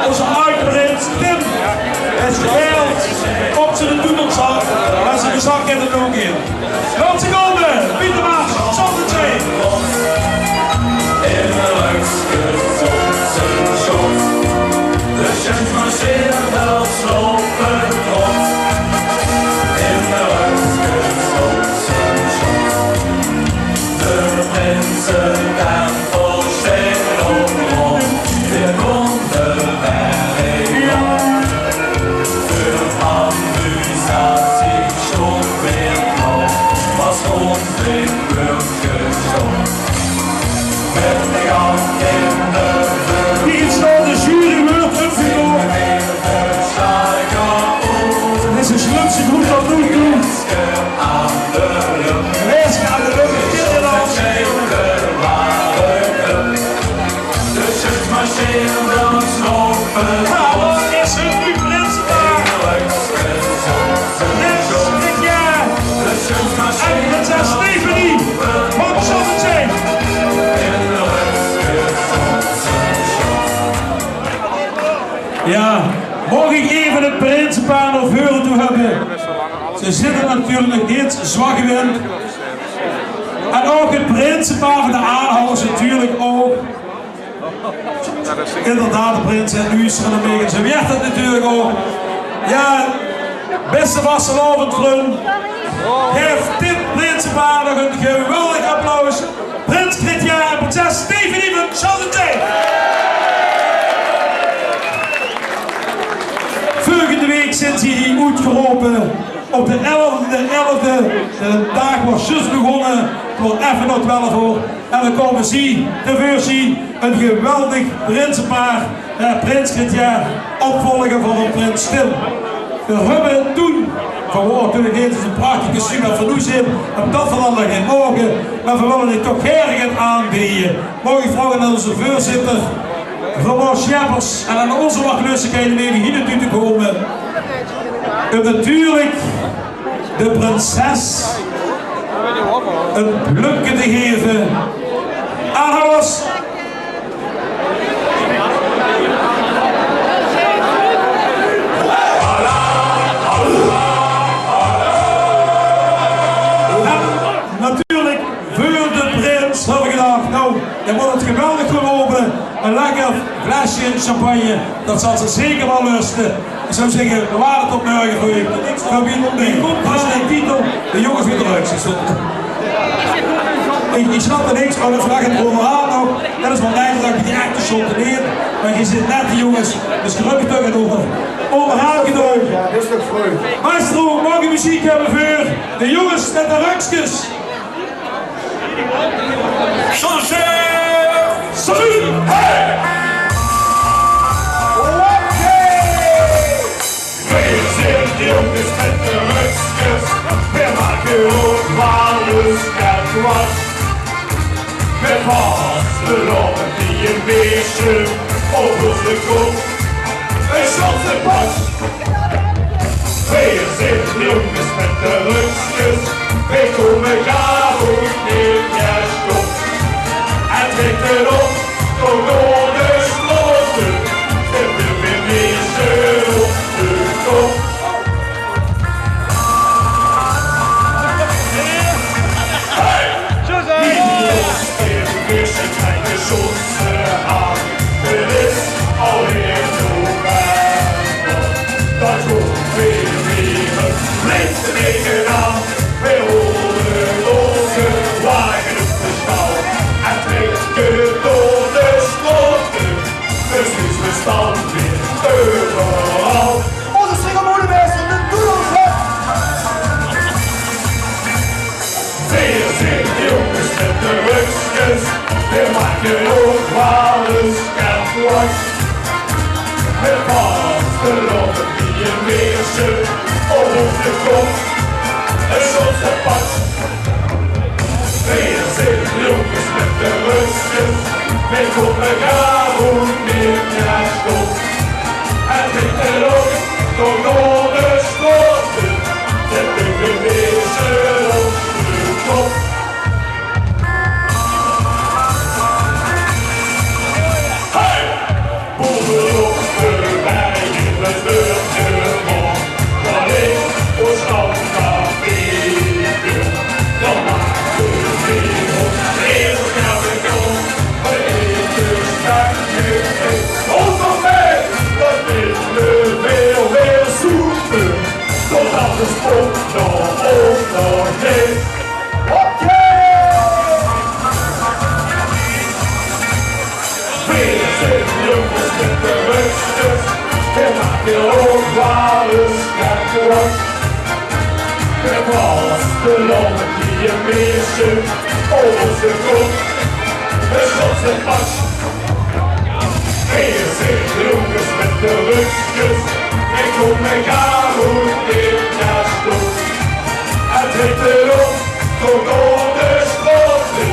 onze uitprins Tim is geheeld op zijn doedelzak en zijn gezak in het ook in. Laat ze komen, Pieter Maas, Sjeif. In de leukste Schotse Sjots, de Sjeif marcheren wel slopen trots. In de leukste Schotse Sjots, de prinsen gaan vol steken op rond, weer komt de werk om. De ambusatie schon weer nog, was onvriendelijk gezond. Hier staat de jury wordt opgenomen. Het is een slutse goed dat doen. Wees aan de lucht, Nederland. De Sjots marcheren dan slopen. Wat is het nu, Prinsenpaar? Dit jaar. En prinses Stephanie van Sjots. Ja, mag ik even het Prinsenpaar nog horen toe hebben? Ze zitten natuurlijk niet zwak in. En ook het Prinsenpaar van de aanhangers natuurlijk ook. Inderdaad, de prins en Uus van de Megan. Ze werd het natuurlijk ook. Ja, beste vastelavond, vriend. Geef dit Prinsenpaar nog een geweldig applaus. Prins Christian en prinses Stephanie van Sjots. Volgende week zijn ze hier uitgeroepen op de 11e. De dag was juist begonnen, voor even nog 12 uur. En dan komen ze te zien een geweldig prinsenpaar, prins Christian, opvolger van een prins Tim. We hebben toen, toen ik eens een prachtige kostuum van Noes in, heb dat van allemaal geen ogen, maar we willen dit toch herigend aanbieden. Mag ik vragen aan onze voorzitter, mevrouw Sjeppers, en aan onze wachtlustigheden mee die hier naartoe te komen. En natuurlijk de prinses een plukje te geven. Aanhouders. Natuurlijk voor de prins heb ik gedacht, nou, je moet het geweldig gelopen. Een lekker flesje champagne, dat zal ze zeker wel lusten. Ik zou zeggen, we waren tot morgen voor je. Dat is de titel, de jongens weer eruit. Ik snap er niks van, de vraag het onderaan nog. Dat is wel nice dat je die echte chanteert. Maar je zit net die jongens, dus gelukkig toch het over. Onderaan gedaan. Ja, dat is toch vreugd. Maestro, mag je muziek hebben voor de jongens met de rukskes. Salut! Hey! Wir sind die Jungs mit der Rückskes, wir machen auch alles ganz was. Wir passen auf die im Wischen, auf unsere Kopf, ein schwarzer Pass. Wir sind die Jungs mit der Rückskes, wir kommen gar und in der Stoff. Entwickelt uns und ohne Straße, der will mir nicht schön auf den Kopf. Hey! Die Lust im Wischen keine Schusse haben, will es auch hier zu werden. Das tun wir lieben, letzte Wege an, wir ohne Lose, wagen auf den Stau. Gedulde Straße, das ist Bestand wie überall. Onze ceremoniemeester, de doedelzak! Wir sind Jungs mit der Rückskes, wir machen auch alles ganz was. Wir passen auf die im Wischen, auf den Kopf, es ist unser Pass. Wir sind Jungs mit der Rückskes, wir kommen gar und in der Stoff. Entwickelt uns und ohne Straße, der Bügel wischen auf den Kopf. Hey! Bubel auf den meisje over zijn kop. Een Sjots en pas. Weer zijn jongens met de rugjes. Ik kom en ga goed in naar stoel. Hij trekt erop, komt door de sloten.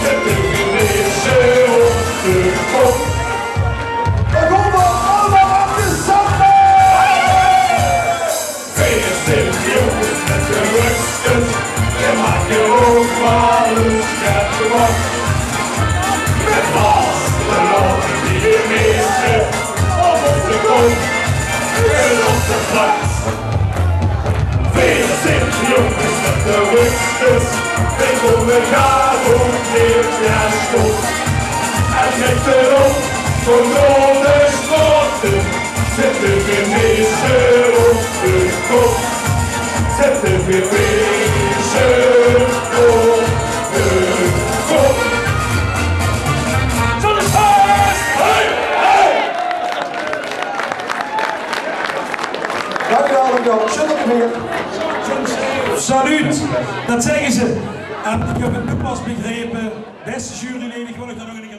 Zet de meisje op de kop. Dan komen we allemaal op de zakken! Weer zijn jongens met de rugjes. En maak je ook maar een scherpe wat. Met vast de lopen die je meisje op onze kop. En op de plaats. Weer zijn jongens met de rugjes. En komen gaan ook weer naar stoel. En trekt erop, komt door de sloten. Zet de meisje op de kop. Zet de meisje op de kop. Dankjewel, dankjewel. Shut up weer. Salut, dat zeggen ze. En ik heb het nu pas begrepen, beste juryleden, ik wil ik dat nog een keer